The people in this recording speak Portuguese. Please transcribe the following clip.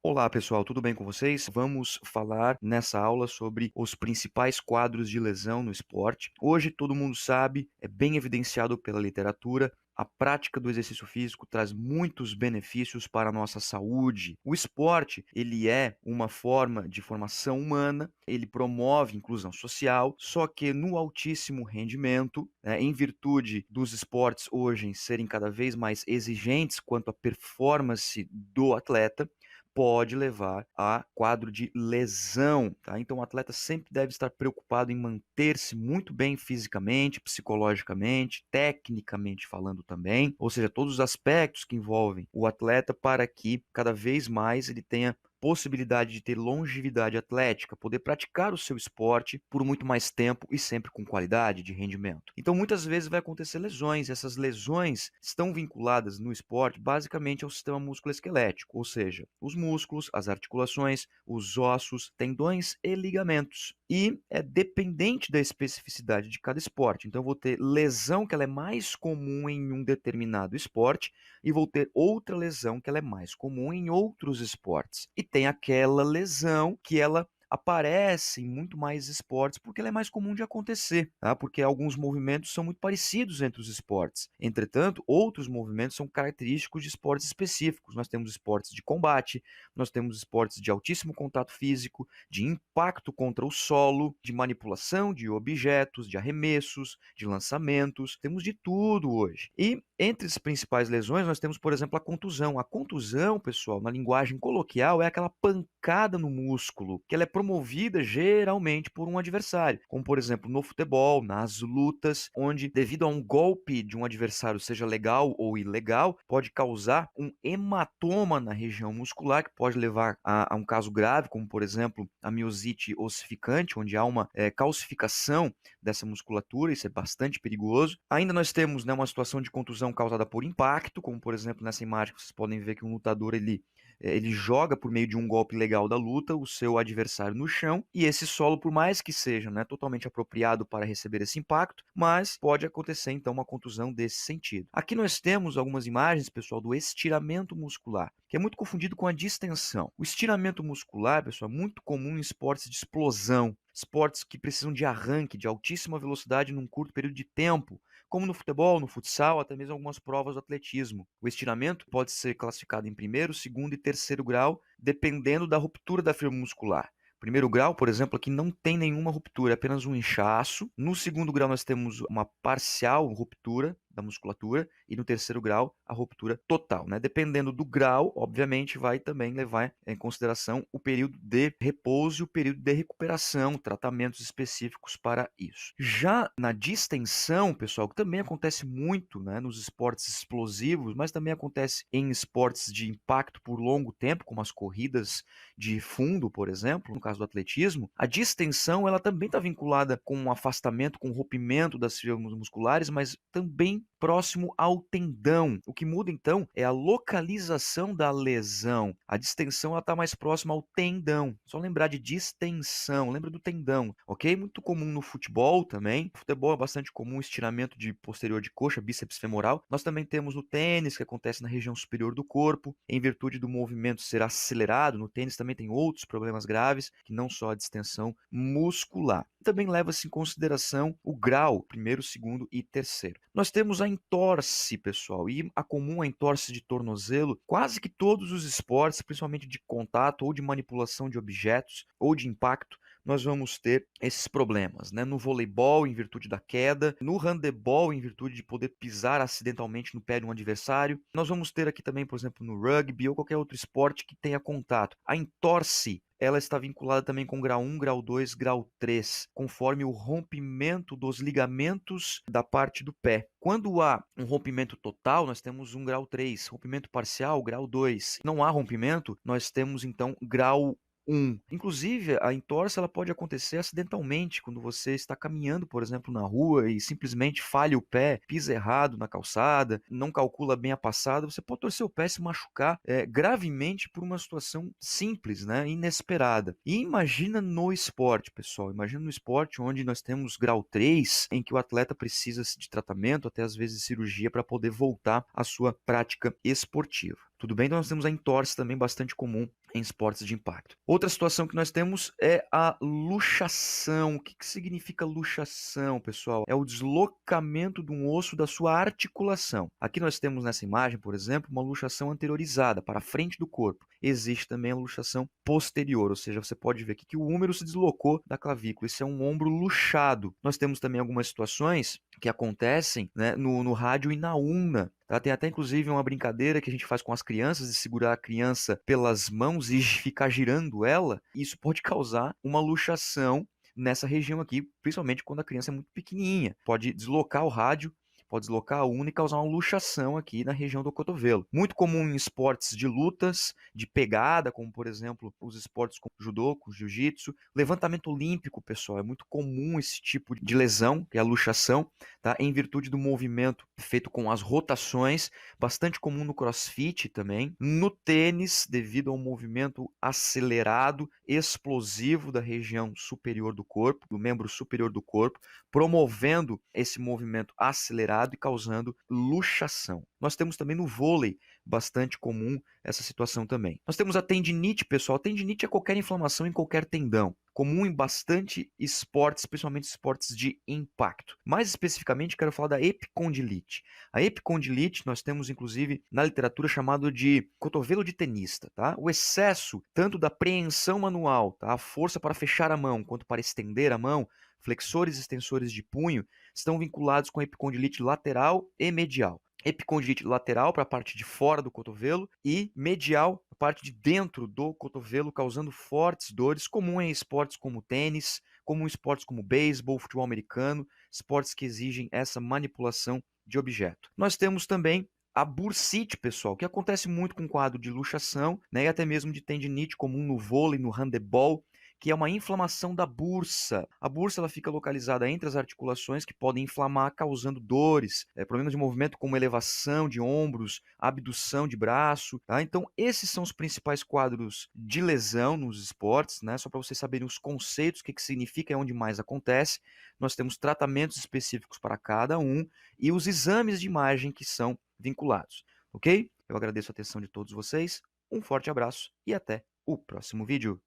Olá pessoal, tudo bem com vocês? Vamos falar nessa aula sobre os principais quadros de lesão no esporte. Hoje todo mundo sabe, é bem evidenciado pela literatura, a prática do exercício físico traz muitos benefícios para a nossa saúde. O esporte, ele é uma forma de formação humana, ele promove inclusão social, só que no altíssimo rendimento, em virtude dos esportes hoje serem cada vez mais exigentes quanto à performance do atleta, pode levar a quadro de lesão, tá? Então o atleta sempre deve estar preocupado em manter-se muito bem fisicamente, psicologicamente, tecnicamente falando também, ou seja, todos os aspectos que envolvem o atleta para que cada vez mais ele tenha possibilidade de ter longevidade atlética, poder praticar o seu esporte por muito mais tempo e sempre com qualidade de rendimento. Então, muitas vezes vai acontecer lesões, essas lesões estão vinculadas no esporte basicamente ao sistema músculo-esquelético, ou seja, os músculos, as articulações, os ossos, tendões e ligamentos. E é dependente da especificidade de cada esporte. Então, eu vou ter lesão que ela é mais comum em um determinado esporte e vou ter outra lesão que ela é mais comum em outros esportes. E tem aquela lesão que ela aparece em muito mais esportes porque ela é mais comum de acontecer, tá? Porque alguns movimentos são muito parecidos entre os esportes. Entretanto, outros movimentos são característicos de esportes específicos. Nós temos esportes de combate, nós temos esportes de altíssimo contato físico, de impacto contra o solo, de manipulação de objetos, de arremessos, de lançamentos. Temos de tudo hoje. E entre as principais lesões, nós temos, por exemplo, a contusão. A contusão, pessoal, na linguagem coloquial, é aquela pancada no músculo, que ela é promovida geralmente por um adversário, como, por exemplo, no futebol, nas lutas, onde, devido a um golpe de um adversário, seja legal ou ilegal, pode causar um hematoma na região muscular, que pode levar a um caso grave, como, por exemplo, a miosite ossificante, onde há uma calcificação dessa musculatura, isso é bastante perigoso. Ainda nós temos, né, uma situação de contusão causada por impacto, como por exemplo nessa imagem vocês podem ver que um lutador ele joga por meio de um golpe legal da luta o seu adversário no chão, e esse solo, por mais que seja, né, totalmente apropriado para receber esse impacto, mas pode acontecer então uma contusão desse sentido. Aqui nós temos algumas imagens, pessoal, do estiramento muscular, que é muito confundido com a distensão. O estiramento muscular, pessoal, é muito comum em esportes de explosão, esportes que precisam de arranque, de altíssima velocidade num curto período de tempo, como no futebol, no futsal, até mesmo algumas provas do atletismo. O estiramento pode ser classificado em primeiro, segundo e terceiro grau, dependendo da ruptura da fibra muscular. Primeiro grau, por exemplo, aqui não tem nenhuma ruptura, é apenas um inchaço. No segundo grau, nós temos uma parcial ruptura da musculatura, e no terceiro grau, a ruptura total, né? Dependendo do grau, obviamente, vai também levar em consideração o período de repouso e o período de recuperação, tratamentos específicos para isso. Já na distensão, pessoal, que também acontece muito, né, nos esportes explosivos, mas também acontece em esportes de impacto por longo tempo, como as corridas de fundo, por exemplo, no caso do atletismo, a distensão ela também está vinculada com um afastamento, com um rompimento das fibras musculares, mas também próximo ao tendão. O que muda então é a localização da lesão. A distensão está mais próxima ao tendão. Só lembrar de distensão, lembra do tendão, ok? Muito comum no futebol também. No futebol é bastante comum o estiramento de posterior de coxa, bíceps femoral. Nós também temos no tênis, que acontece na região superior do corpo, em virtude do movimento ser acelerado. No tênis também tem outros problemas graves, que não só a distensão muscular. Também leva-se em consideração o grau, primeiro, segundo e terceiro. Nós temos a entorse, pessoal, e a comum entorse de tornozelo, quase que todos os esportes, principalmente de contato ou de manipulação de objetos ou de impacto, nós vamos ter esses problemas, né? No voleibol, em virtude da queda, no handebol, em virtude de poder pisar acidentalmente no pé de um adversário. Nós vamos ter aqui também, por exemplo, no rugby ou qualquer outro esporte que tenha contato. A entorse ela está vinculada também com grau 1, grau 2, grau 3, conforme o rompimento dos ligamentos da parte do pé. Quando há um rompimento total, nós temos um grau 3, rompimento parcial, grau 2. Não há rompimento, nós temos então grau 1. Inclusive, a entorse ela pode acontecer acidentalmente, quando você está caminhando, por exemplo, na rua e simplesmente falha o pé, pisa errado na calçada, não calcula bem a passada, você pode torcer o pé e se machucar gravemente por uma situação simples, né, inesperada. E imagina no esporte, pessoal, imagina no esporte onde nós temos grau 3, em que o atleta precisa de tratamento, até às vezes cirurgia, para poder voltar à sua prática esportiva. Tudo bem? Então nós temos a entorse também bastante comum em esportes de impacto. Outra situação que nós temos é a luxação. O que significa luxação, pessoal? É o deslocamento de um osso da sua articulação. Aqui nós temos nessa imagem, por exemplo, uma luxação anteriorizada para a frente do corpo. Existe também a luxação posterior, ou seja, você pode ver aqui que o húmero se deslocou da clavícula. Isso é um ombro luxado. Nós temos também algumas situações que acontecem, né, no rádio e na ulna. Tá? Tem até inclusive uma brincadeira que a gente faz com as crianças de segurar a criança pelas mãos e ficar girando ela. Isso pode causar uma luxação nessa região aqui, principalmente quando a criança é muito pequenininha. Pode deslocar o rádio, pode deslocar a ulna e causar uma luxação aqui na região do cotovelo. Muito comum em esportes de lutas, de pegada, como por exemplo os esportes como judô, jiu-jitsu, levantamento olímpico, pessoal, é muito comum esse tipo de lesão, que é a luxação, tá? Em virtude do movimento feito com as rotações, bastante comum no crossfit também, no tênis, devido ao movimento acelerado, explosivo da região superior do corpo, do membro superior do corpo, promovendo esse movimento acelerado e causando luxação. Nós temos também no vôlei, bastante comum essa situação também. Nós temos a tendinite, pessoal. A tendinite é qualquer inflamação em qualquer tendão, comum em bastante esportes, principalmente esportes de impacto. Mais especificamente, quero falar da epicondilite. A epicondilite nós temos inclusive na literatura chamado de cotovelo de tenista, tá? O excesso tanto da preensão manual, tá? A força para fechar a mão, quanto para estender a mão, flexores e extensores de punho, estão vinculados com a epicondilite lateral e medial. Epicondilite lateral para a parte de fora do cotovelo e medial, a parte de dentro do cotovelo, causando fortes dores, comum em esportes como tênis, comum em esportes como beisebol, futebol americano, esportes que exigem essa manipulação de objeto. Nós temos também a bursite, pessoal, que acontece muito com quadro de luxação, né, e até mesmo de tendinite comum no vôlei, no handebol, que é uma inflamação da bursa. A bursa ela fica localizada entre as articulações que podem inflamar, causando dores, problemas de movimento como elevação de ombros, abdução de braço. Tá? Então, esses são os principais quadros de lesão nos esportes, né? Só para vocês saberem os conceitos, o que significa e onde mais acontece. Nós temos tratamentos específicos para cada um e os exames de imagem que são vinculados. Ok? Eu agradeço a atenção de todos vocês, um forte abraço e até o próximo vídeo.